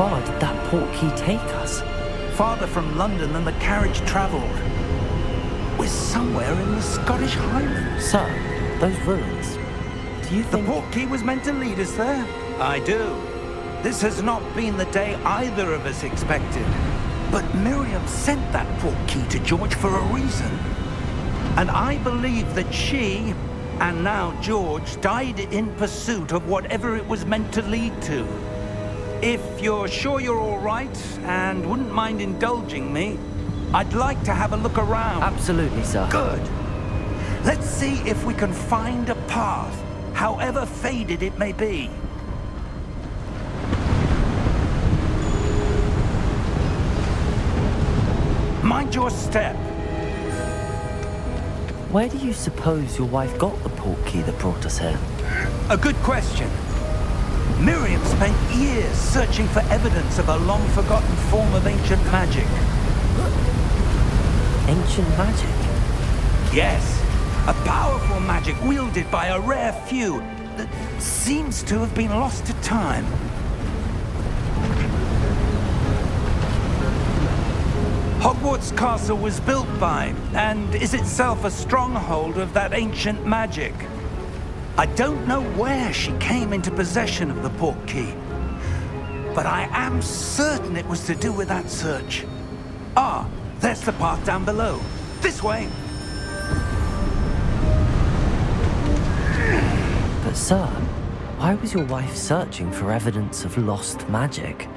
far did that portkey take us? Farther from London than the carriage travelled. We're somewhere in the Scottish Highlands. Sir, those ruins. Do you The think... portkey was meant to lead us there? I do. This has not been the day either of us expected. But Miriam sent that portkey to George for a reason. And I believe that she, and now George, died in pursuit of whatever it was meant to lead to. If you're sure you're all right, and wouldn't mind indulging me, I'd like to have a look around. Absolutely, sir. Good. Let's see if we can find a path, however faded it may be. Mind your step. Where do you suppose your wife got the portkey that brought us here? A good question. Miriam spent years searching for evidence of a long-forgotten form of ancient magic. Ancient magic? Yes, a powerful magic wielded by a rare few that seems to have been lost to time. Hogwarts Castle was built by, and is itself a stronghold of that ancient magic. I don't know where she came into possession of the portkey, but I am certain it was to do with that search. Ah, there's the path down below. This way. But sir, why was your wife searching for evidence of lost magic?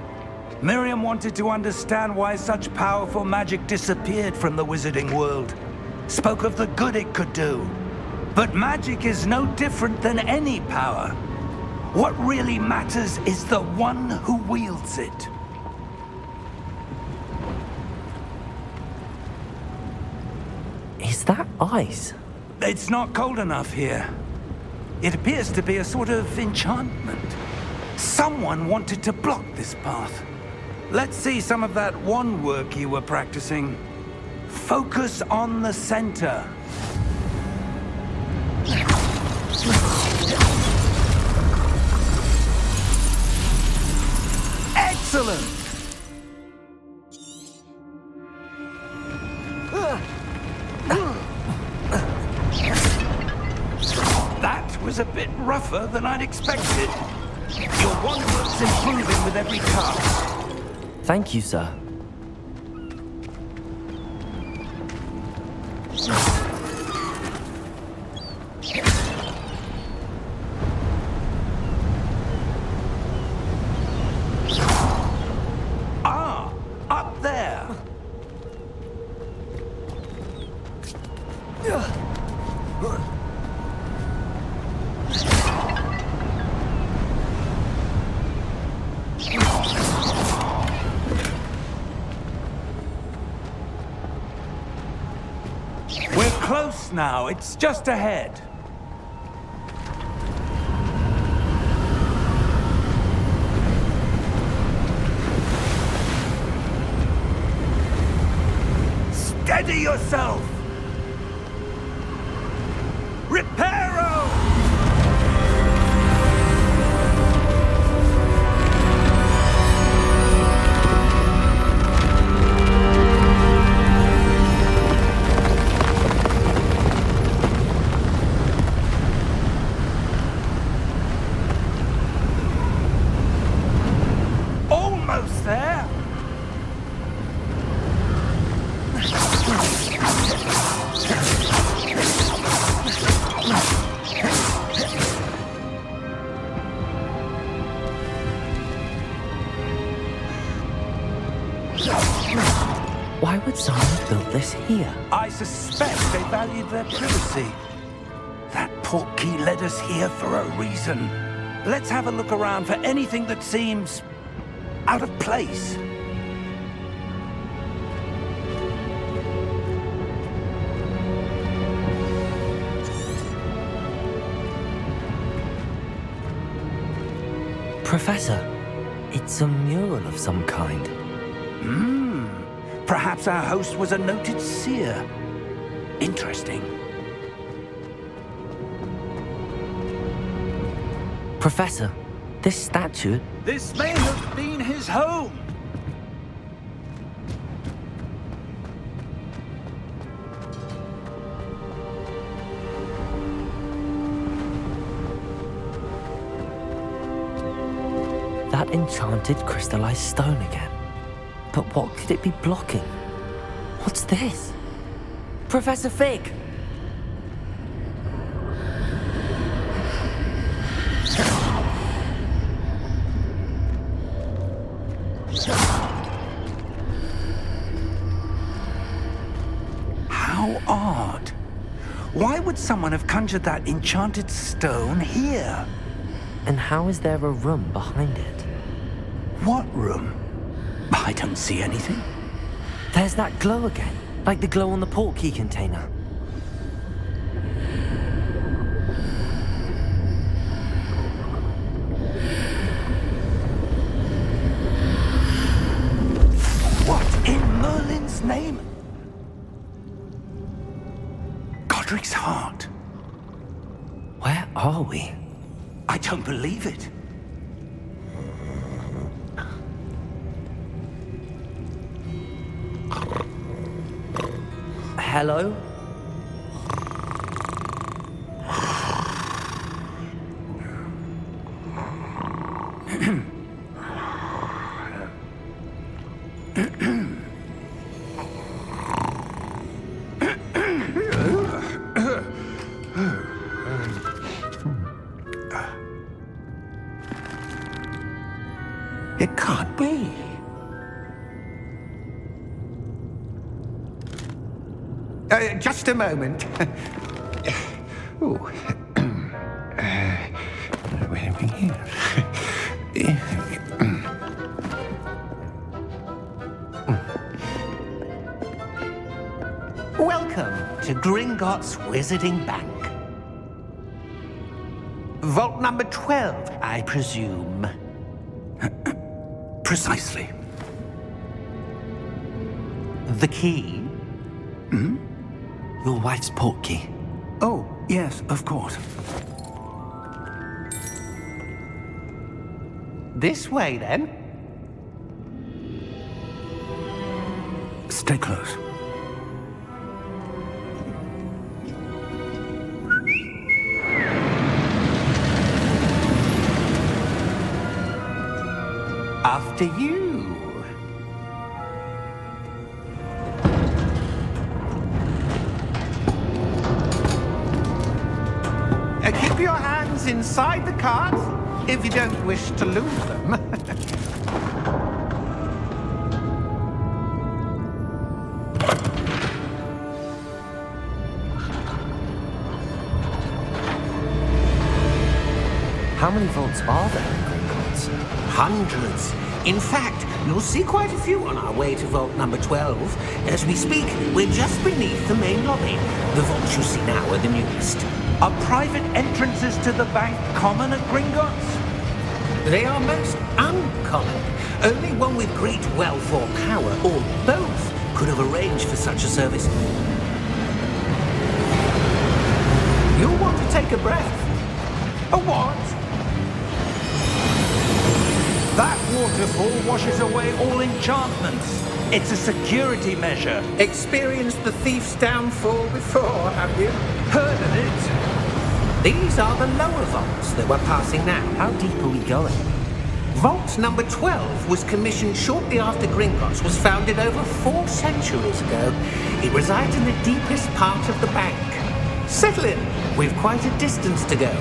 Miriam wanted to understand why such powerful magic disappeared from the wizarding world. Spoke of the good it could do. But magic is no different than any power. What really matters is the one who wields it. Is that ice? It's not cold enough here. It appears to be a sort of enchantment. Someone wanted to block this path. Let's see some of that wand work you were practicing. Focus on the center. Excellent! That was a bit rougher than I'd expected. Your wand work's improving with every cast. Thank you, sir. Ah, up there. We're close now. It's just ahead. Steady yourself! Reparo! Almost there! Why would someone have built this here? I suspect they valued their privacy. That portkey led us here for a reason. Let's have a look around for anything that seems out of place. Professor, it's a mural of some kind. Perhaps our host was a noted seer. Interesting. Professor, This statue... This may have been his home. That enchanted crystallized stone again. But what could it be blocking? What's this? Professor Fig! How odd. Why would someone have conjured that enchanted stone here? And how is there a room behind it? What room? I don't see anything. There's that glow again, like the glow on the portkey container. What in Merlin's name? Godric's heart. Where are we? I don't believe it. Hello? It can't be. Just a moment. Oh. Where are we here? Welcome to Gringotts Wizarding Bank. Vault number 12, I presume. Precisely. The key? Hmm? Your wife's portkey. Oh, yes, of course. This way, then. Stay close. After you. Keep your hands inside the cart if you don't wish to lose them. How many vaults are there in Gringotts? Hundreds. In fact, you'll see quite a few on our way to vault number 12. As we speak, we're just beneath the main lobby. The vaults you see now are the newest. Are private entrances to the bank common at Gringotts? They are most uncommon. Only one with great wealth or power, or both, could have arranged for such a service. You'll want to take a breath. A what? That waterfall washes away all enchantments. It's a security measure. Experienced the thief's downfall before, have you? Heard of it? These are the lower vaults that we're passing now. How deep are we going? Vault number 12 was commissioned shortly after Gringotts was founded over 4 centuries ago. It resides in the deepest part of the bank. Settle in. We've quite a distance to go.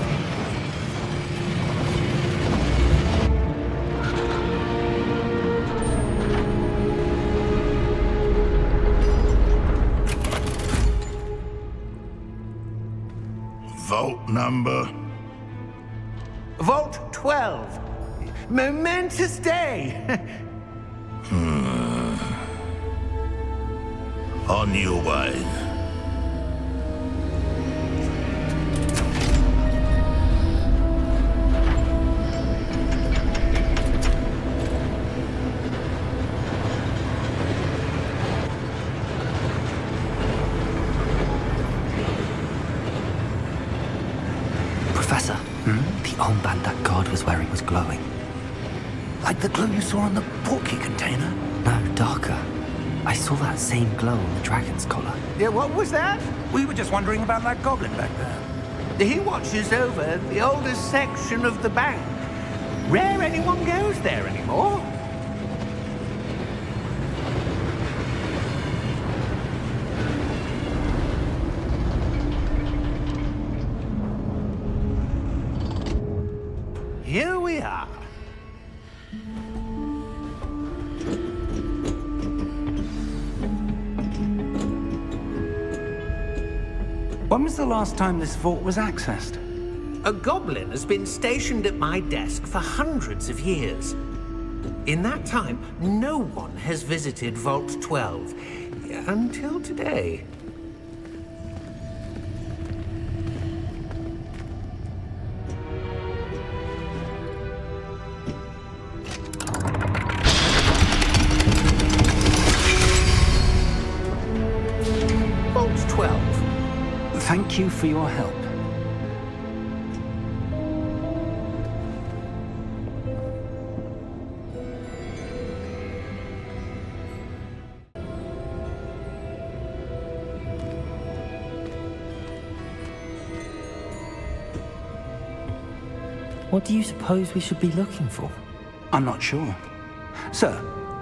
Vault number? Vault 12. Momentous day. On your way. Professor, the armband that guard was wearing. was glowing. Like the glow you saw on the portkey container? No, darker. I saw that same glow on the dragon's collar. Yeah, what was that? We were just wondering about that goblin back there. He watches over the oldest section of the bank. Rare anyone goes there anymore. Here we are. When was the last time this vault was accessed? A goblin has been stationed at my desk for hundreds of years. In that time, no one has visited Vault 12 until today. Vault 12. Thank you for your help. What do you suppose we should be looking for? I'm not sure. Sir,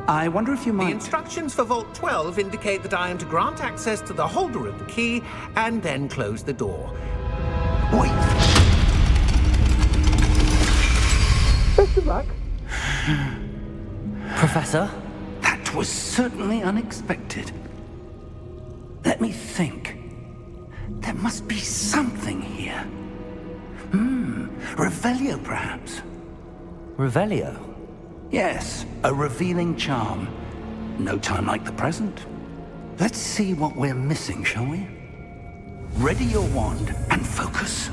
I wonder if you The might... instructions for Vault 12 indicate that I am to grant access to the holder of the key and then close the door. Wait! Best of luck. Professor? That was certainly unexpected. Let me think. There must be something here. Revelio, perhaps? Revelio? Yes, a revealing charm. No time like the present. Let's see what we're missing, shall we? Ready your wand and focus.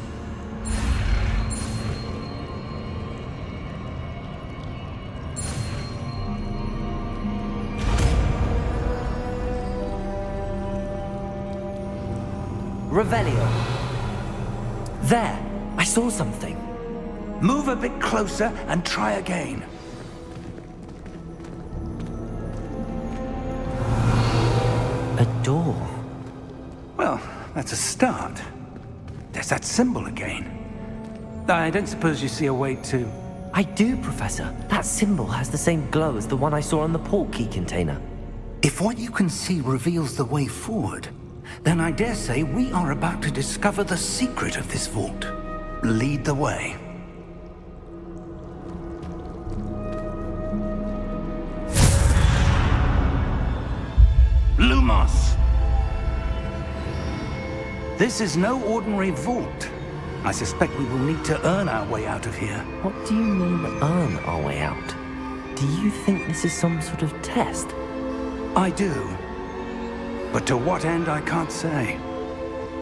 Revelio. There! I saw something. Move a bit closer and try again. A door. Well, that's a start. There's that symbol again. I don't suppose you see a way to... I do, Professor. That symbol has the same glow as the one I saw on the portkey container. If what you can see reveals the way forward, then I dare say we are about to discover the secret of this vault. Lead the way. Lumos! This is no ordinary vault. I suspect we will need to earn our way out of here. What do you mean, earn our way out? Do you think this is some sort of test? I do. But to what end, I can't say.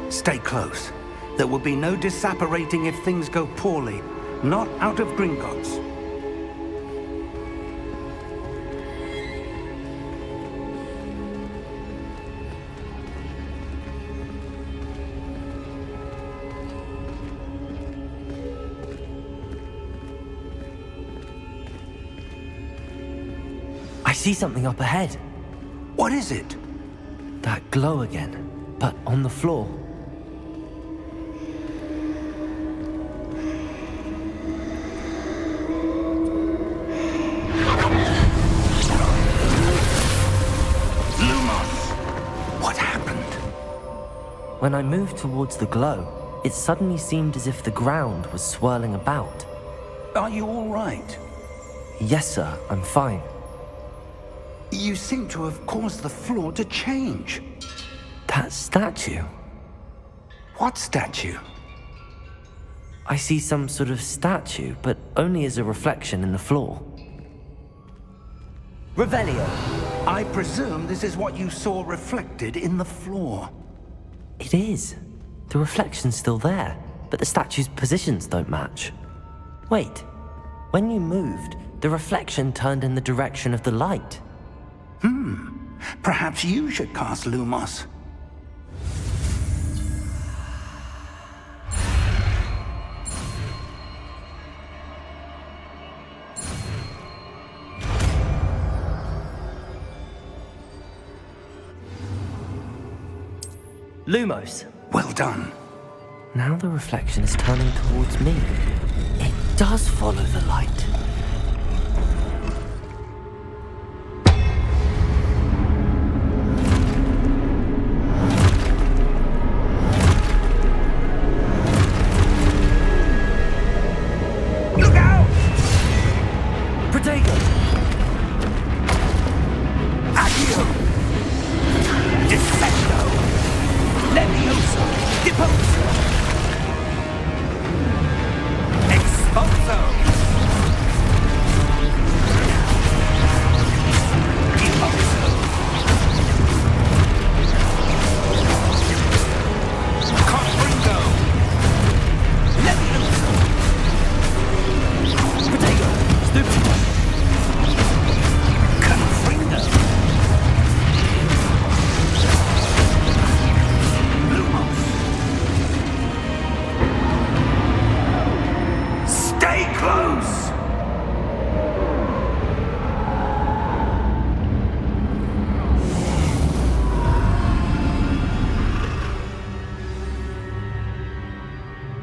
Stay close. There will be no disapparating if things go poorly. Not out of Gringotts. I see something up ahead. What is it? That glow again, but on the floor. What happened? When I moved towards the glow, it suddenly seemed as if the ground was swirling about. Are you all right? Yes, sir, I'm fine. You seem to have caused the floor to change. That statue? What statue? I see some sort of statue, but only as a reflection in the floor. Revelio! I presume this is what you saw reflected in the floor. It is. The reflection's still there, but the statue's positions don't match. Wait, when you moved, the reflection turned in the direction of the light. Perhaps you should cast Lumos. Lumos. Well done. Now the reflection is turning towards me. It does follow the light. Look out! Protego! Accio! Defendo! Levioso! Deposo! Expulso! Deposo! Confringo! Levioso! Protego! Stupid! Confringo! Lumos! Stay close!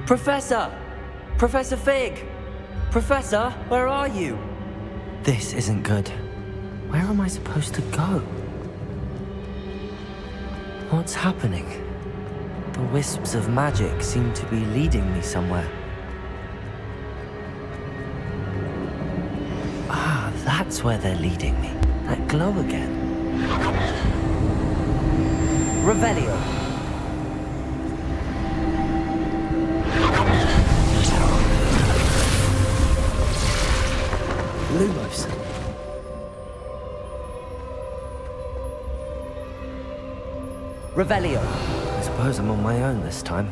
Professor! Professor Fig! Professor, where are you? This isn't good. Where am I supposed to go? What's happening? The wisps of magic seem to be leading me somewhere. Ah, that's where they're leading me. That glow again. Revelio. Lumos. Revelio. I suppose I'm on my own this time.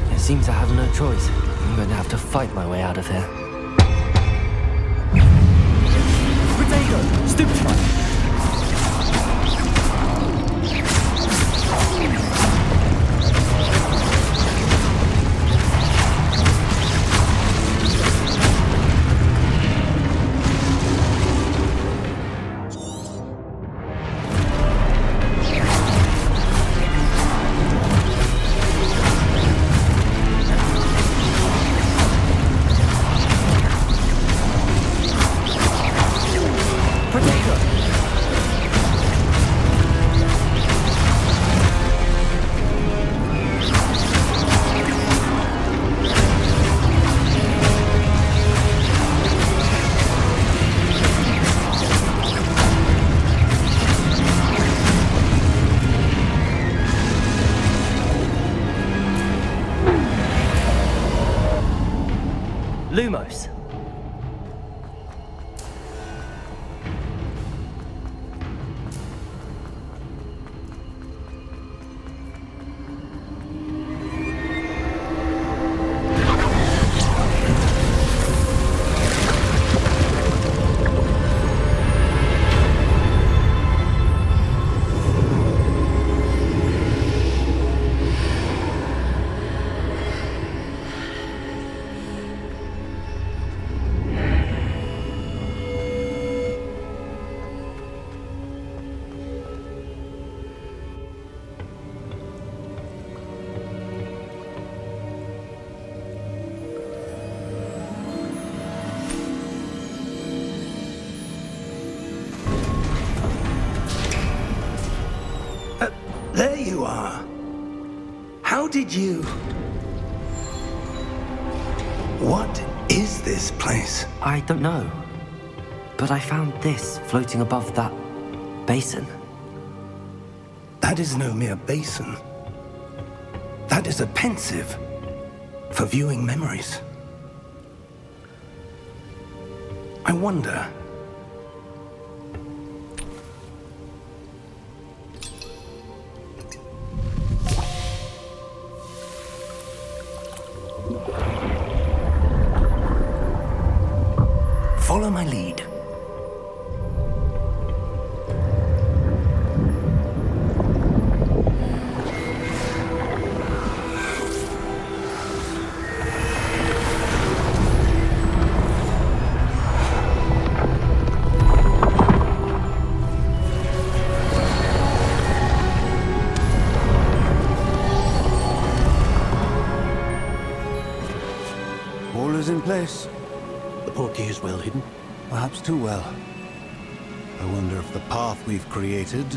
I seem to have no choice. I'm going to have to fight my way out of here. Protego! Stupefy! Lumos. There you are. How did you... What is this place? I don't know. But I found this floating above that basin. That is no mere basin. That is a pensive for viewing memories. I wonder... Follow my lead. is in place. The portkey is well hidden. Perhaps too well. I wonder if the path we've created...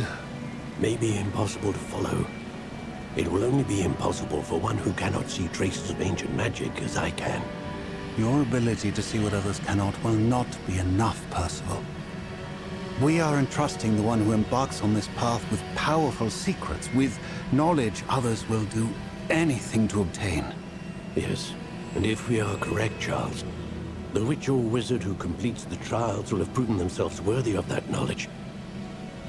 May be impossible to follow. It will only be impossible for one who cannot see traces of ancient magic as I can. Your ability to see what others cannot will not be enough, Percival. We are entrusting the one who embarks on this path with powerful secrets, with knowledge others will do anything to obtain. Yes, and if we are correct, Charles, the witch or wizard who completes the trials will have proven themselves worthy of that knowledge,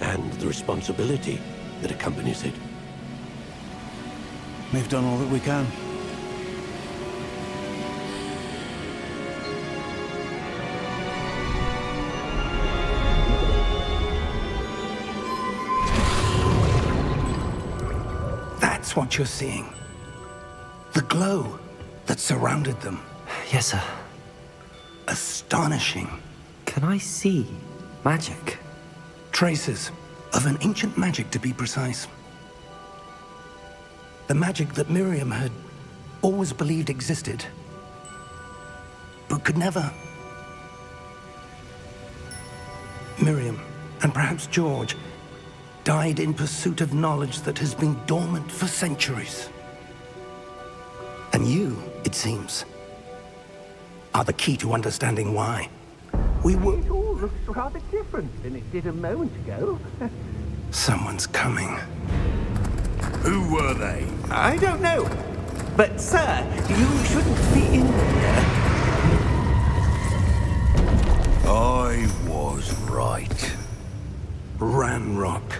and the responsibility that accompanies it. We've done all that we can. That's what you're seeing. The glow that surrounded them. Yes, sir. Astonishing. Can I see magic? Traces of an ancient magic, to be precise. The magic that Miriam had always believed existed, but could never. Miriam, and perhaps George, died in pursuit of knowledge that has been dormant for centuries. And you, it seems, are the key to understanding why. We were... It all looks rather different than it did a moment ago. Someone's coming. Who were they? I don't know. But, sir, you shouldn't be in here. I was right. Ranrock.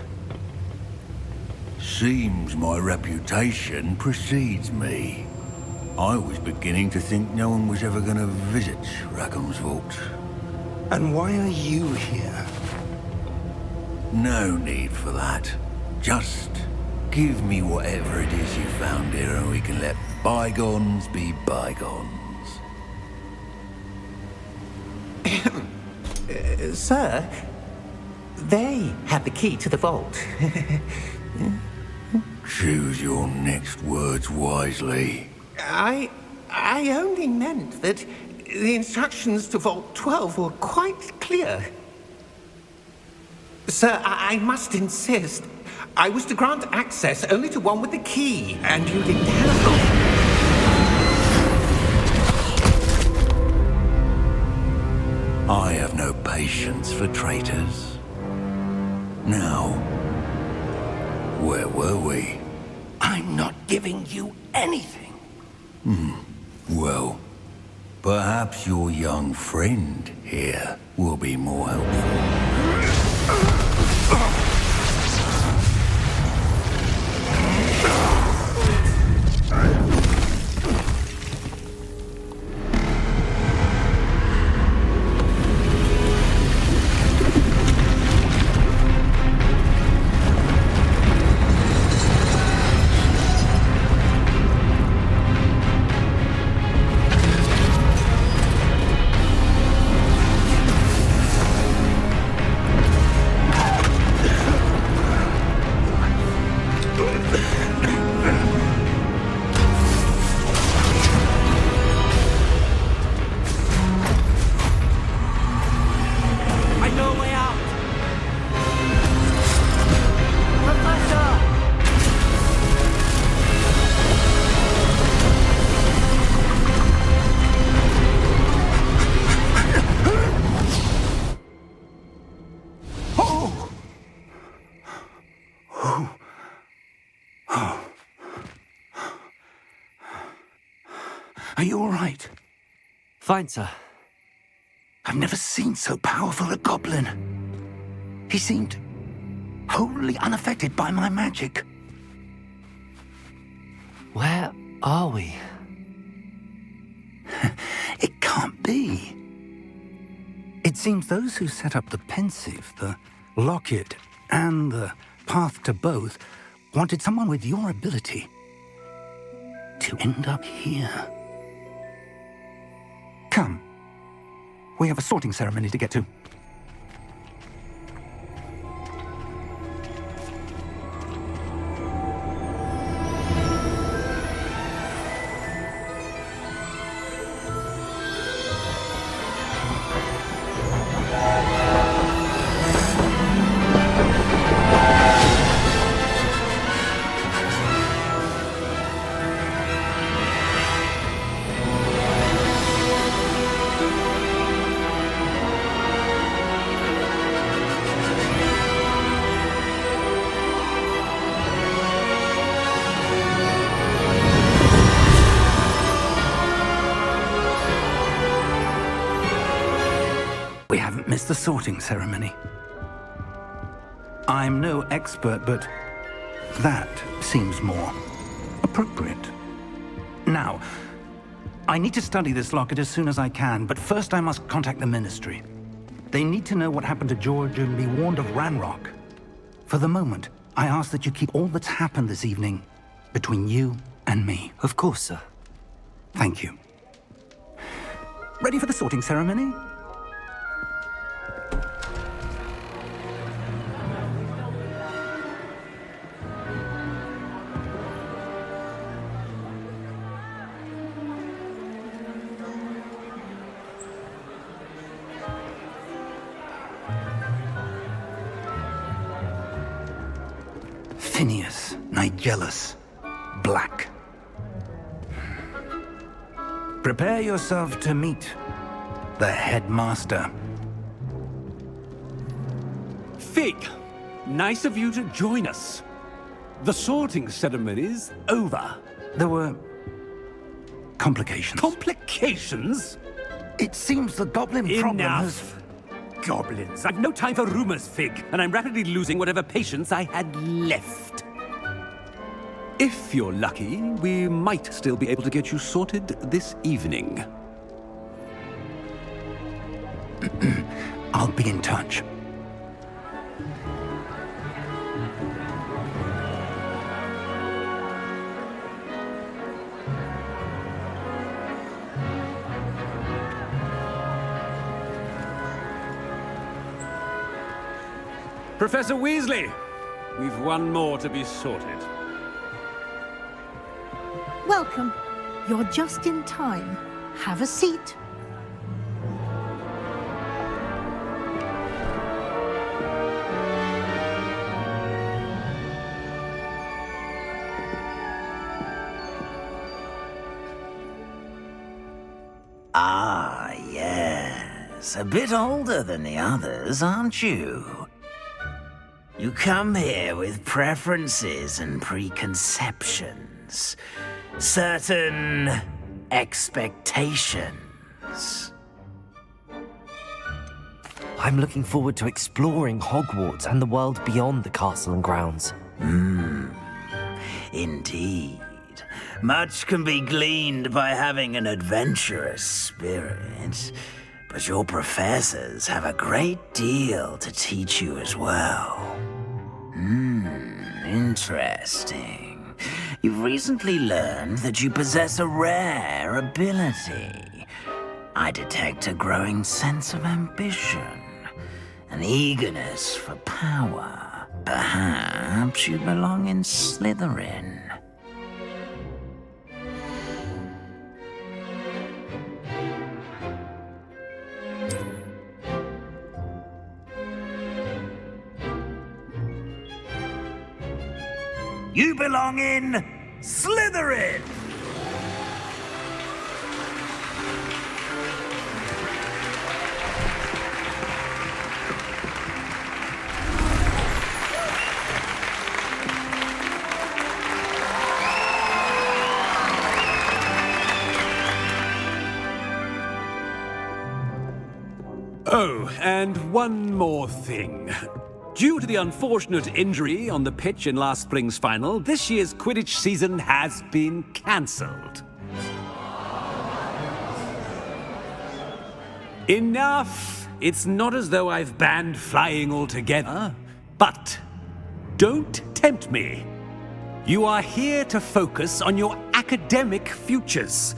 Seems my reputation precedes me. I was beginning to think no one was ever going to visit Rackham's vault. And why are you here? No need for that. Just give me whatever it is you found here and we can let bygones be bygones. Sir, they had the key to the vault. Choose your next words wisely. I only meant that the instructions to Vault 12 were quite clear. Sir, I must insist. I was to grant access only to one with the key, and you didn't have I have no patience for traitors. Now, where were we? I'm not giving you anything. Well, perhaps your young friend here will be more helpful. Are you all right? Fine, sir. I've never seen so powerful a goblin. He seemed wholly unaffected by my magic. Where are we? It can't be. It seems those who set up the pensive, the locket, and the path to both wanted someone with your ability to end up here. Come. We have a sorting ceremony to get to. We haven't missed the sorting ceremony. I'm no expert, but that seems more appropriate. Now, I need to study this locket as soon as I can, but first I must contact the Ministry. They need to know what happened to George and be warned of Ranrock. For the moment, I ask that you keep all that's happened this evening between you and me. Of course, sir. Thank you. Ready for the sorting ceremony? Phineas, Nigellus, Black. Prepare yourself to meet the headmaster. Fig, nice of you to join us. The sorting ceremony's over. There were complications. Complications? It seems the goblin problem has... Enough. Goblins. I've no time for rumors, Fig, and I'm rapidly losing whatever patience I had left. If you're lucky, we might still be able to get you sorted this evening. I'll be in touch. Professor Weasley, we've one more to be sorted. Welcome. You're just in time. Have a seat. Ah, yes. A bit older than the others, aren't you? You come here with preferences and preconceptions. Certain expectations. I'm looking forward to exploring Hogwarts and the world beyond the castle and grounds. Indeed. Much can be gleaned by having an adventurous spirit, but your professors have a great deal to teach you as well. Interesting. You've recently learned that you possess a rare ability. I detect a growing sense of ambition, an eagerness for power. Perhaps you belong in Slytherin. You belong in Slytherin! Oh, and one more thing. Due to the unfortunate injury on the pitch in last spring's final, this year's Quidditch season has been cancelled. Enough! It's not as though I've banned flying altogether, but don't tempt me. You are here to focus on your academic futures.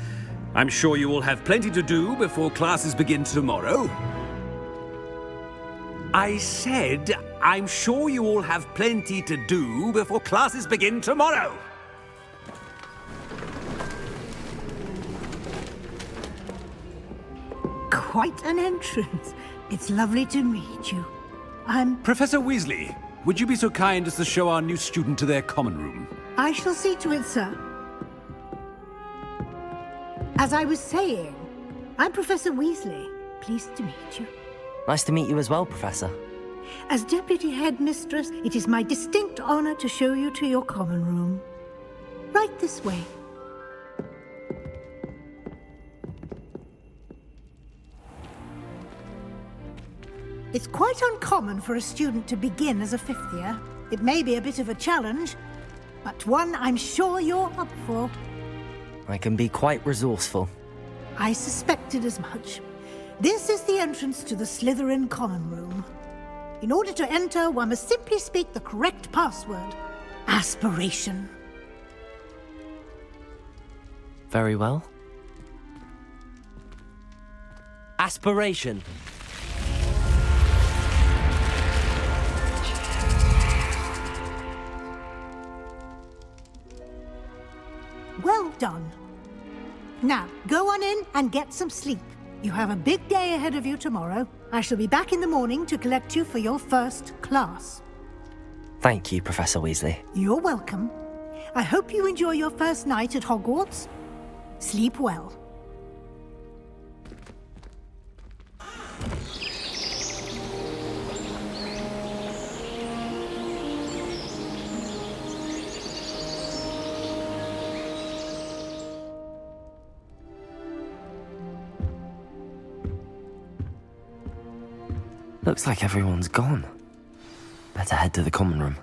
I'm sure you will have plenty to do before classes begin tomorrow. I said, I'm sure you all have plenty to do before classes begin tomorrow. Quite an entrance. It's lovely to meet you. Professor Weasley, would you be so kind as to show our new student to their common room? I shall see to it, sir. As I was saying, I'm Professor Weasley. Pleased to meet you. Nice to meet you as well, Professor. As Deputy Headmistress, it is my distinct honor to show you to your common room. Right this way. It's quite uncommon for a student to begin as a fifth year. It may be a bit of a challenge, but one I'm sure you're up for. I can be quite resourceful. I suspected as much. This is the entrance to the Slytherin common room. In order to enter, one must simply speak the correct password. Aspiration. Very well. Aspiration. Well done. Now, go on in and get some sleep. You have a big day ahead of you tomorrow. I shall be back in the morning to collect you for your first class. Thank you, Professor Weasley. You're welcome. I hope you enjoy your first night at Hogwarts. Sleep well. Looks like everyone's gone. Better head to the common room.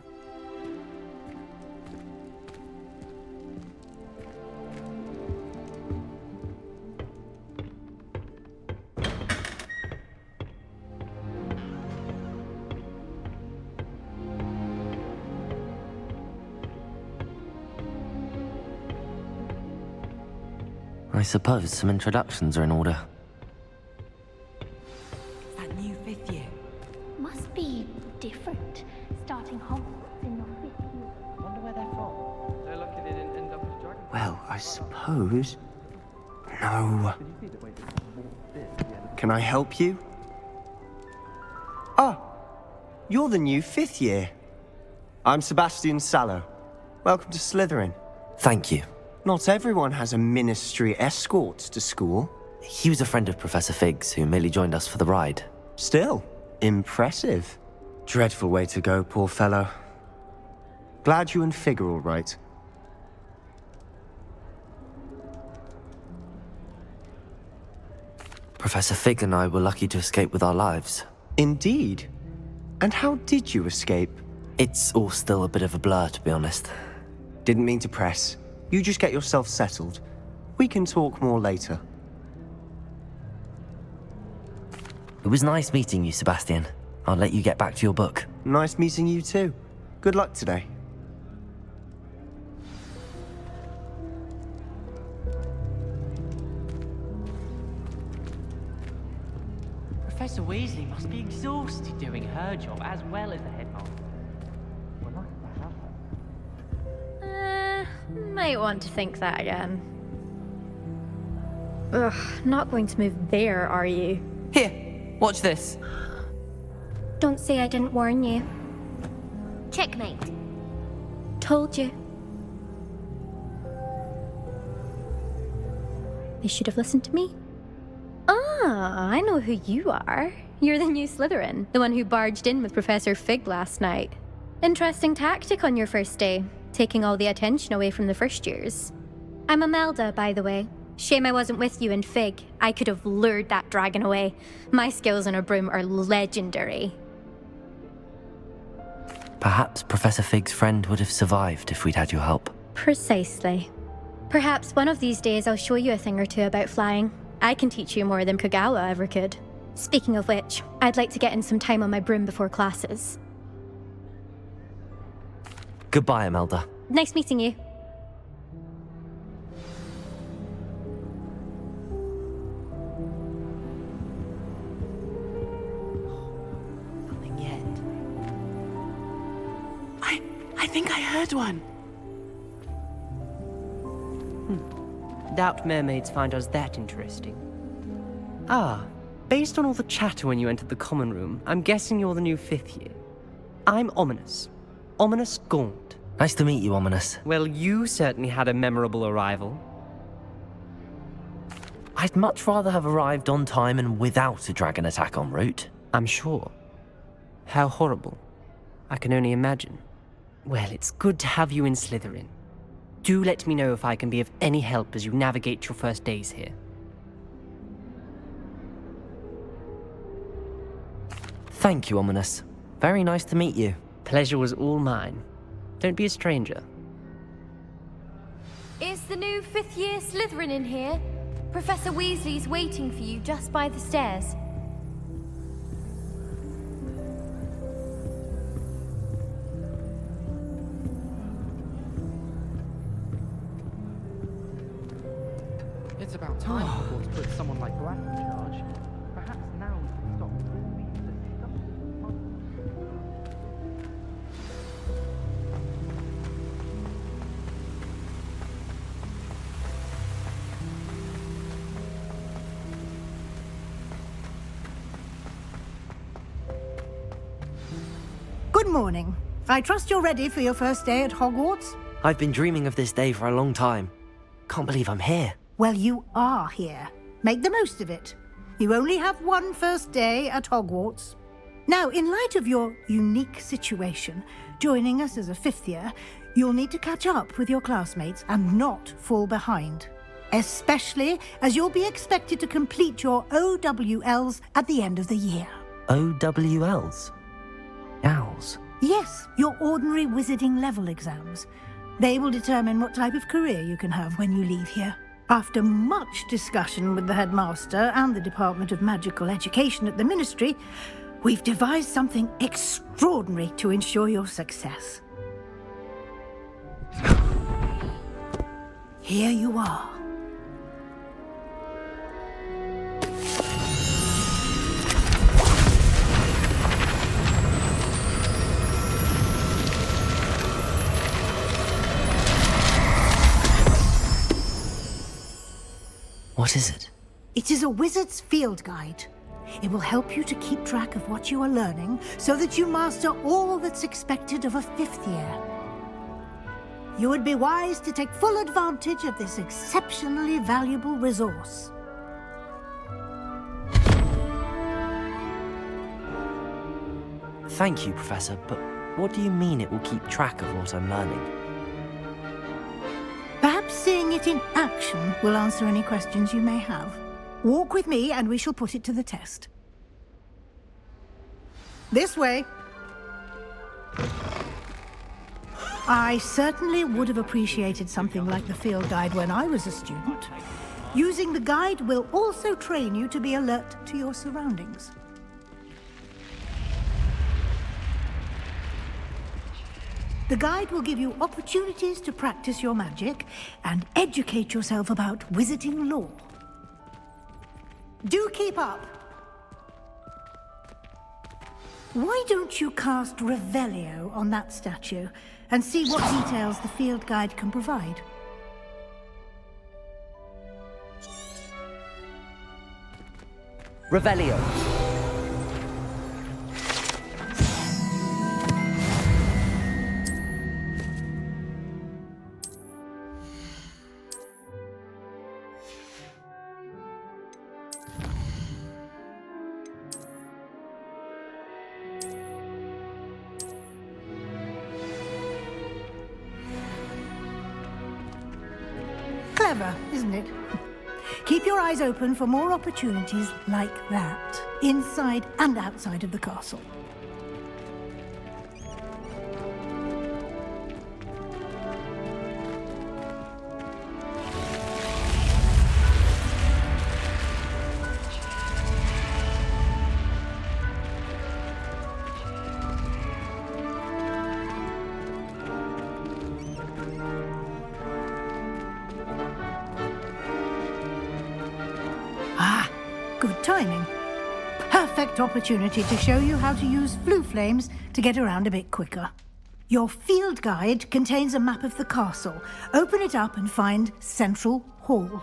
I suppose some introductions are in order. That new fifth year. Must be different, starting Hogwarts in your fifth year. Wonder where they're from. They're lucky they didn't end up as dragons. Well, I suppose... No. Can I help you? Ah, you're the new fifth year. I'm Sebastian Sallow. Welcome to Slytherin. Thank you. Not everyone has a ministry escort to school. He was a friend of Professor Fig's who merely joined us for the ride. Still, impressive. Dreadful way to go, poor fellow. Glad you and Fig are all right. Professor Fig and I were lucky to escape with our lives. Indeed. And how did you escape? It's all still a bit of a blur, to be honest. Didn't mean to press. You just get yourself settled. We can talk more later. It was nice meeting you, Sebastian. I'll let you get back to your book. Nice meeting you too. Good luck today. Professor Weasley must be exhausted doing her job as well as the headmaster. We're lucky to have her. Might want to think that again. Ugh, not going to move there, are you? Here, watch this. Don't say I didn't warn you. Checkmate. Told you. They should have listened to me. Ah, I know who you are. You're the new Slytherin, the one who barged in with Professor Fig last night. Interesting tactic on your first day, taking all the attention away from the first years. I'm Imelda, by the way. Shame I wasn't with you and Fig. I could have lured that dragon away. My skills on a broom are legendary. Perhaps Professor Fig's friend would have survived if we'd had your help. Precisely. Perhaps one of these days I'll show you a thing or two about flying. I can teach you more than Kogawa ever could. Speaking of which, I'd like to get in some time on my broom before classes. Goodbye, Imelda. Nice meeting you. Nothing yet. I think I heard one. Doubt mermaids find us that interesting. Ah, based on all the chatter when you entered the common room, I'm guessing you're the new fifth year. I'm Ominous. Ominous Gaunt. Nice to meet you, Ominous. Well, you certainly had a memorable arrival. I'd much rather have arrived on time and without a dragon attack en route. I'm sure. How horrible. I can only imagine. Well, it's good to have you in Slytherin. Do let me know if I can be of any help as you navigate your first days here. Thank you, Ominous. Very nice to meet you. Pleasure was all mine. Don't be a stranger. Is the new 5th year Slytherin in here? Professor Weasley's waiting for you just by the stairs. It's about time Hogwarts put someone like Black in charge. Perhaps now we can stop all these Good morning. I trust you're ready for your first day at Hogwarts? I've been dreaming of this day for a long time. Can't believe I'm here. Well, you are here. Make the most of it. You only have one first day at Hogwarts. Now, in light of your unique situation, joining us as a 5th year, you'll need to catch up with your classmates and not fall behind. Especially as you'll be expected to complete your OWLs at the end of the year. OWLs? Owls? Yes, your ordinary wizarding level exams. They will determine what type of career you can have when you leave here. After much discussion with the headmaster and the Department of Magical Education at the Ministry, we've devised something extraordinary to ensure your success. Here you are. What is it? It is a wizard's field guide. It will help you to keep track of what you are learning so that you master all that's expected of a 5th year. You would be wise to take full advantage of this exceptionally valuable resource. Thank you, Professor, but what do you mean it will keep track of what I'm learning? Perhaps seeing it in action will answer any questions you may have. Walk with me and we shall put it to the test. This way. I certainly would have appreciated something like the field guide when I was a student. Using the guide will also train you to be alert to your surroundings. The guide will give you opportunities to practice your magic and educate yourself about wizarding lore. Do keep up! Why don't you cast Revelio on that statue and see what details the field guide can provide? Revelio. Clever, isn't it? Keep your eyes open for more opportunities like that, inside and outside of the castle. Good timing. Perfect opportunity to show you how to use blue flames to get around a bit quicker. Your field guide contains a map of the castle. Open it up and find Central Hall.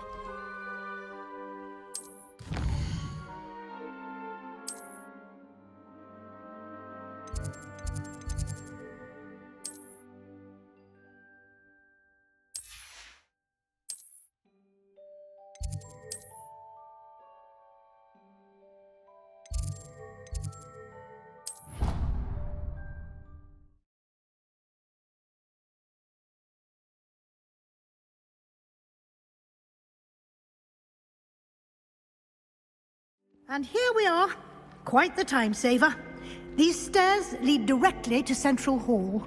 And here we are. Quite the time saver. These stairs lead directly to Central Hall.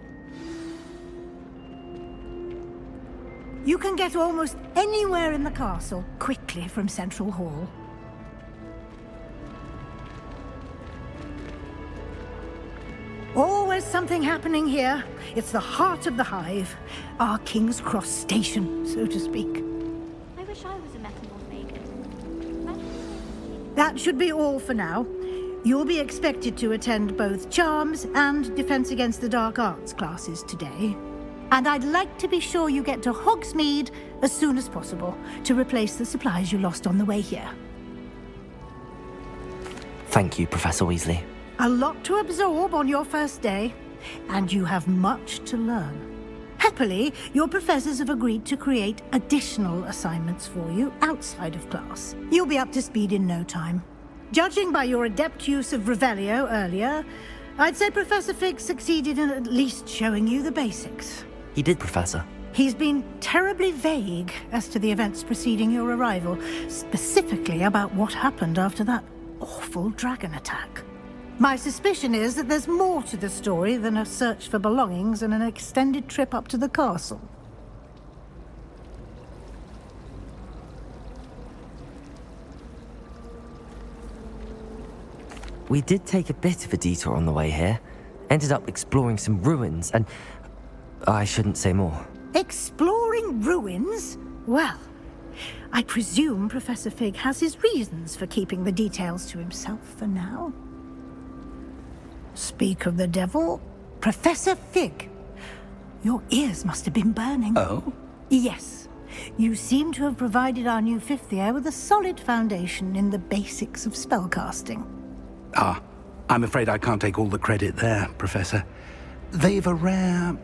You can get almost anywhere in the castle quickly from Central Hall. Always something happening here. It's the heart of the hive. Our King's Cross station, so to speak. I wish I was a metamorph maker. That should be all for now. You'll be expected to attend both Charms and Defense Against the Dark Arts classes today. And I'd like to be sure you get to Hogsmeade as soon as possible to replace the supplies you lost on the way here. Thank you, Professor Weasley. A lot to absorb on your first day, and you have much to learn. Happily, your professors have agreed to create additional assignments for you outside of class. You'll be up to speed in no time. Judging by your adept use of Revelio earlier, I'd say Professor Fig succeeded in at least showing you the basics. He did, Professor. He's been terribly vague as to the events preceding your arrival, specifically about what happened after that awful dragon attack. My suspicion is that there's more to the story than a search for belongings and an extended trip up to the castle. We did take a bit of a detour on the way here. Ended up exploring some ruins and... I shouldn't say more. Exploring ruins? Well, I presume Professor Fig has his reasons for keeping the details to himself for now. Speak of the devil, Professor Fig. Your ears must have been burning. Oh? Yes. You seem to have provided our new fifth year with a solid foundation in the basics of spellcasting. Ah, I'm afraid I can't take all the credit there, Professor. They've a rare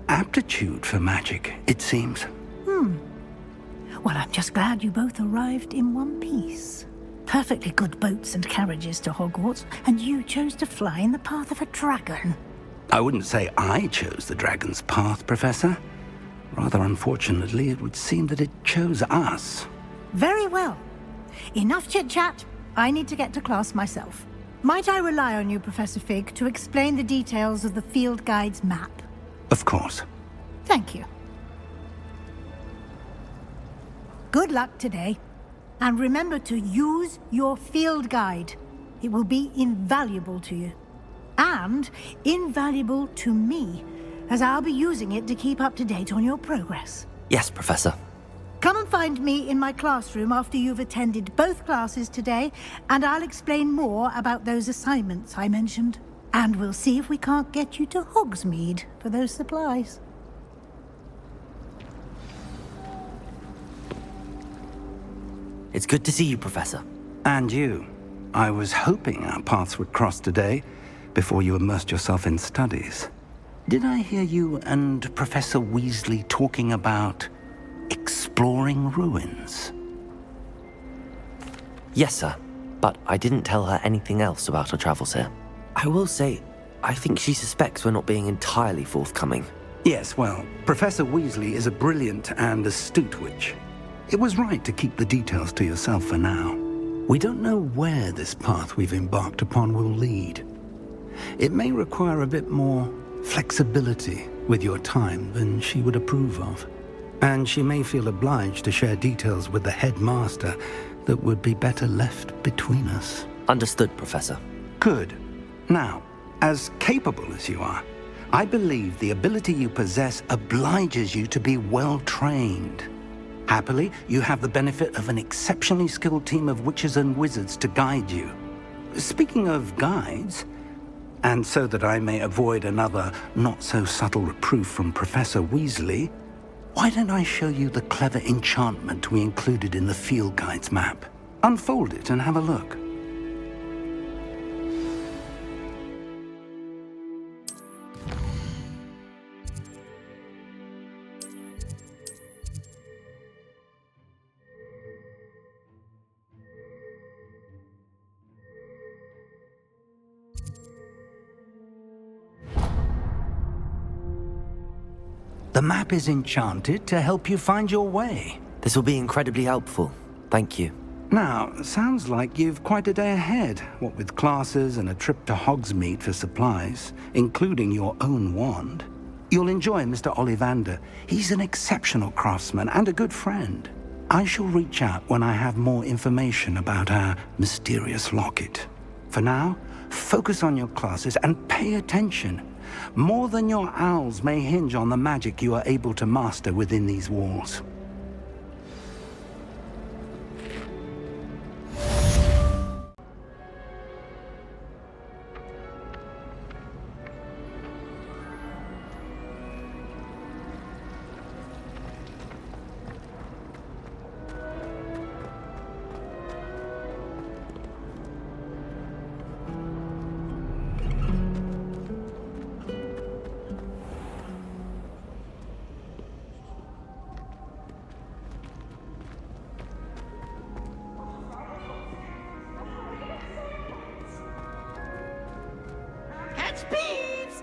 aptitude for magic, it seems. Well, I'm just glad you both arrived in one piece. Perfectly good boats and carriages to Hogwarts, and you chose to fly in the path of a dragon. I wouldn't say I chose the dragon's path, Professor. Rather unfortunately, it would seem that it chose us. Very well. Enough chit-chat. I need to get to class myself. Might I rely on you, Professor Fig, to explain the details of the field guide's map? Of course. Thank you. Good luck today. And remember to use your field guide. It will be invaluable to you. And invaluable to me, as I'll be using it to keep up to date on your progress. Yes, Professor. Come and find me in my classroom after you've attended both classes today, and I'll explain more about those assignments I mentioned. And we'll see if we can't get you to Hogsmeade for those supplies. It's good to see you, Professor. And you. I was hoping our paths would cross today, before you immersed yourself in studies. Did I hear you and Professor Weasley talking about exploring ruins? Yes, sir. But I didn't tell her anything else about our travels here. I will say, I think she suspects we're not being entirely forthcoming. Yes, well, Professor Weasley is a brilliant and astute witch. It was right to keep the details to yourself for now. We don't know where this path we've embarked upon will lead. It may require a bit more flexibility with your time than she would approve of. And she may feel obliged to share details with the headmaster that would be better left between us. Understood, Professor. Good. Now, as capable as you are, I believe the ability you possess obliges you to be well trained. Happily, you have the benefit of an exceptionally skilled team of witches and wizards to guide you. Speaking of guides, and so that I may avoid another not-so-subtle reproof from Professor Weasley, why don't I show you the clever enchantment we included in the field guide's map? Unfold it and have a look. The map is enchanted to help you find your way. This will be incredibly helpful. Thank you. Now, sounds like you've quite a day ahead, what with classes and a trip to Hogsmeade for supplies, including your own wand. You'll enjoy Mr. Ollivander. He's an exceptional craftsman and a good friend. I shall reach out when I have more information about our mysterious locket. For now, focus on your classes and pay attention. More than your owls may hinge on the magic you are able to master within these walls. Catch beeves!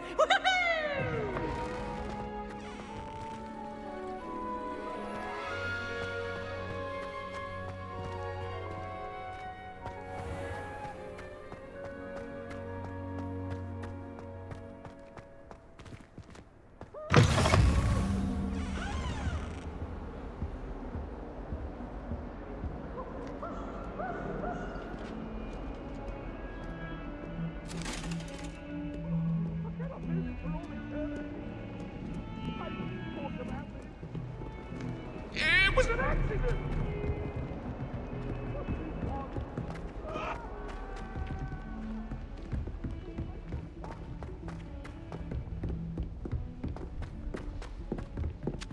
It was an accident!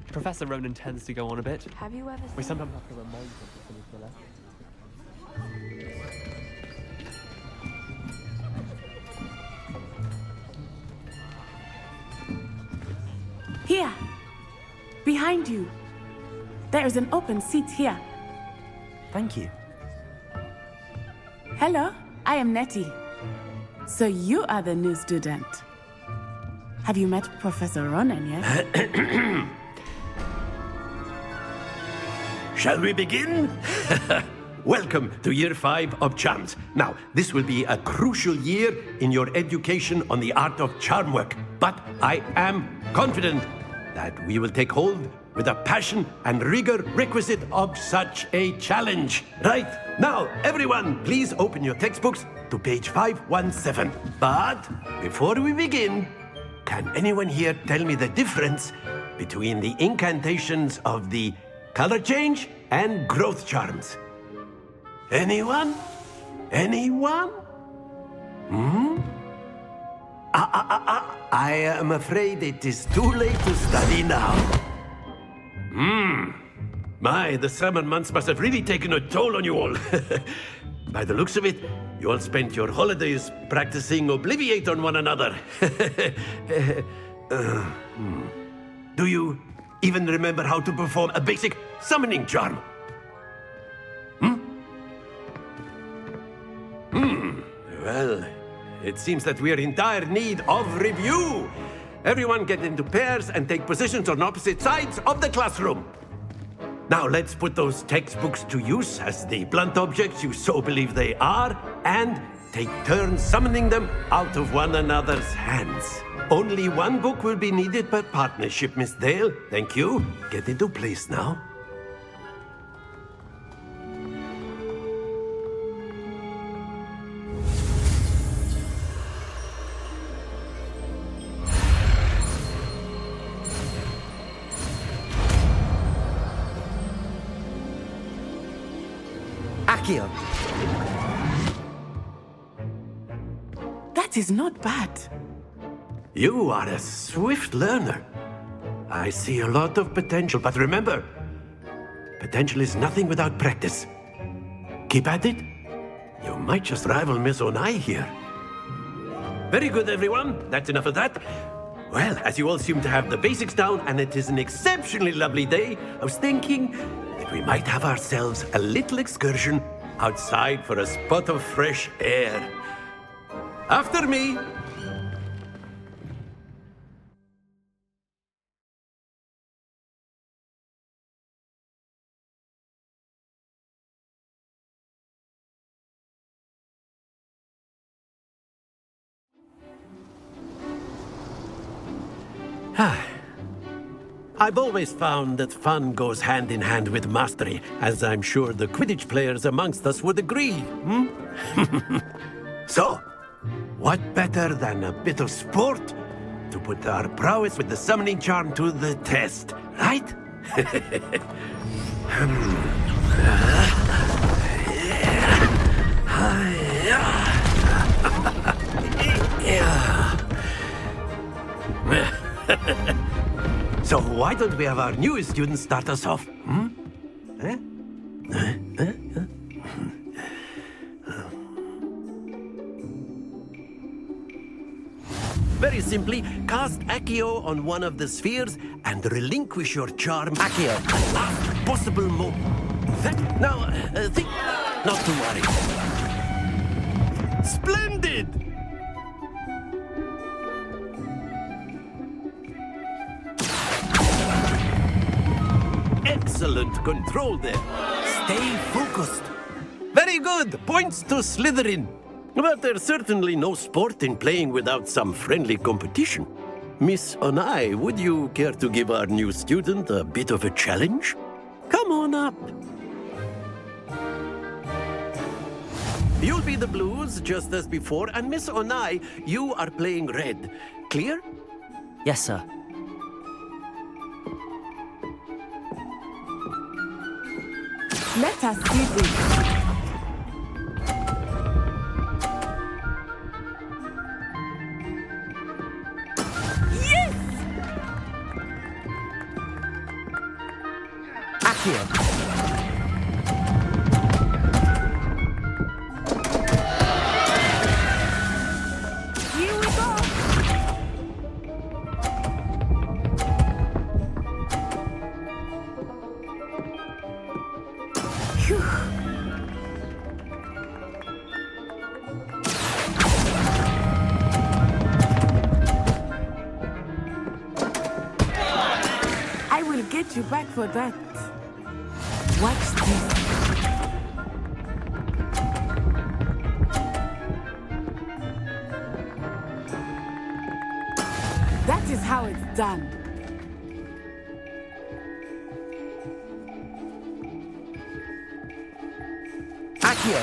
Professor Ronan tends to go on a bit. Have you ever We seen... sometimes have to remind him to finish the lesson. Here! Behind you! There is an open seat here. Thank you. Hello, I am Nettie. So you are the new student. Have you met Professor Ronan yet? Shall we begin? Welcome to Year 5 of Charms. Now, this will be a crucial year in your education on the art of charm work, but I am confident that we will take hold with the passion and rigor requisite of such a challenge. Right, now, everyone, please open your textbooks to page 517. But before we begin, can anyone here tell me the difference between the incantations of the color change and growth charms? Anyone? Anyone? I am afraid it is too late to study now. My, the summer months must have really taken a toll on you all. By the looks of it, you all spent your holidays practicing Obliviate on one another. Do you even remember how to perform a basic summoning charm? Well, it seems that we are in dire need of review. Everyone get into pairs and take positions on opposite sides of the classroom. Now let's put those textbooks to use as the blunt objects you so believe they are, and take turns summoning them out of one another's hands. Only one book will be needed per partnership, Miss Dale. Thank you. Get into place now. Accio. That is not bad. You are a swift learner. I see a lot of potential, but remember, potential is nothing without practice. Keep at it. You might just rival Miss Onai here. Very good, everyone. That's enough of that. Well, as you all seem to have the basics down, and it is an exceptionally lovely day, I was thinking that we might have ourselves a little excursion outside for a spot of fresh air. After me. I've always found that fun goes hand in hand with mastery, as I'm sure the Quidditch players amongst us would agree, So, what better than a bit of sport to put our prowess with the summoning charm to the test, right? So why don't we have our newest student start us off? Very simply, cast Accio on one of the spheres and relinquish your charm. Accio, at last possible moment. Now, think... Not to worry. Splendid! Excellent control there. Stay focused. Very good. Points to Slytherin. But there's certainly no sport in playing without some friendly competition. Miss Onai, would you care to give our new student a bit of a challenge? Come on up. You'll be the blues, just as before, and Miss Onai, you are playing red. Clear? Yes, sir. Let us see this. Here we go. Phew. I will get you back for that. Watch this. That is how it's done. Accio.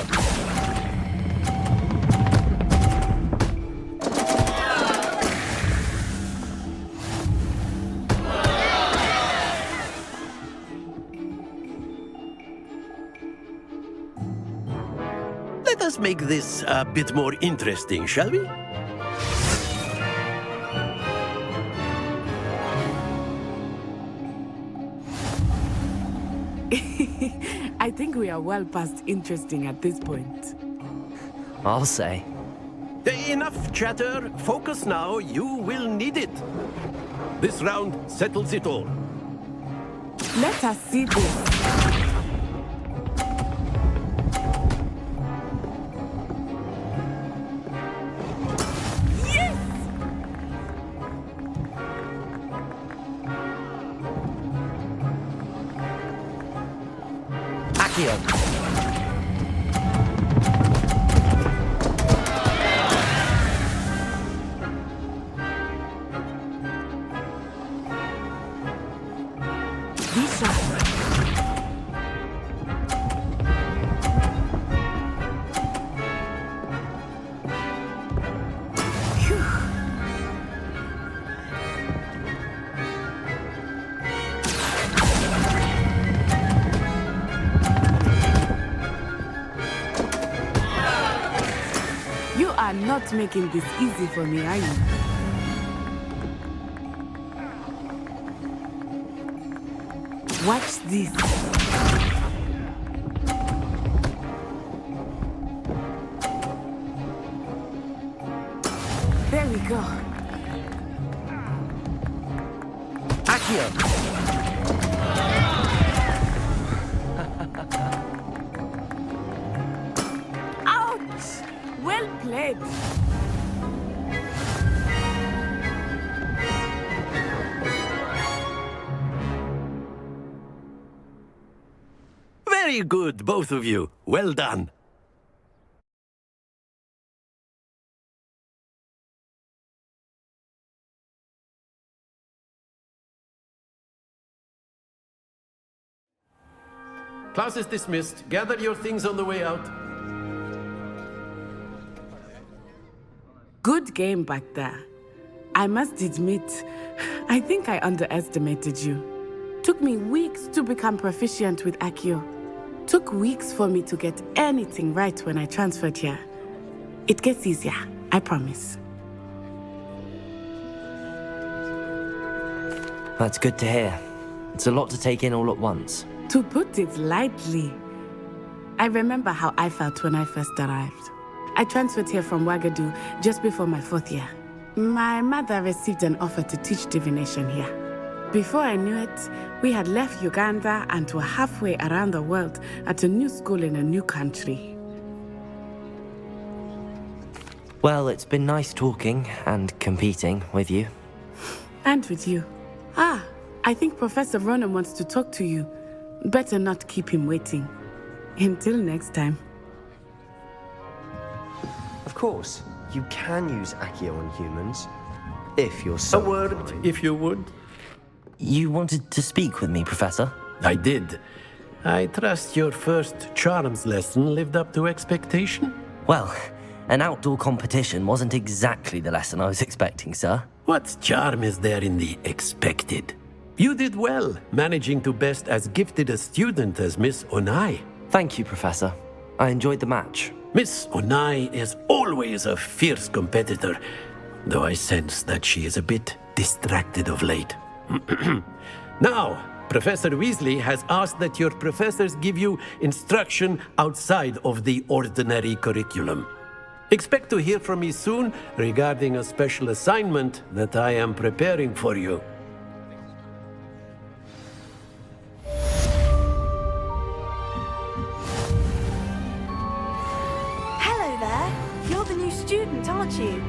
Let us make this a bit more interesting, shall we? I think we are well past interesting at this point. I'll say. Enough chatter. Focus now. You will need it. This round settles it all. Let us see this. You are not making this easy for me, are you? Watch this. There we go. Accio. Ouch! Well played. Very good, both of you. Well done. Class is dismissed. Gather your things on the way out. Good game back there. I must admit, I think I underestimated you. Took me weeks to become proficient with Accio. Took weeks for me to get anything right when I transferred here. It gets easier, I promise. That's good to hear. It's a lot to take in all at once. To put it lightly, I remember how I felt when I first arrived. I transferred here from Ouagadougou just before my 4th year. My mother received an offer to teach divination here. Before I knew it, we had left Uganda and were halfway around the world at a new school in a new country. Well, it's been nice talking and competing with you. And with you. Ah, I think Professor Ronan wants to talk to you. Better not keep him waiting. Until next time. Of course, you can use Accio on humans, if you're so A word, inclined. if you would. You wanted to speak with me, Professor? I did. I trust your first charms lesson lived up to expectation? Well, an outdoor competition wasn't exactly the lesson I was expecting, sir. What charm is there in the expected? You did well, managing to best as gifted a student as Miss Onai. Thank you, Professor. I enjoyed the match. Miss Onai is always a fierce competitor, though I sense that she is a bit distracted of late. Now, Professor Weasley has asked that your professors give you instruction outside of the ordinary curriculum. Expect to hear from me soon regarding a special assignment that I am preparing for you. Hello there. You're the new student, aren't you?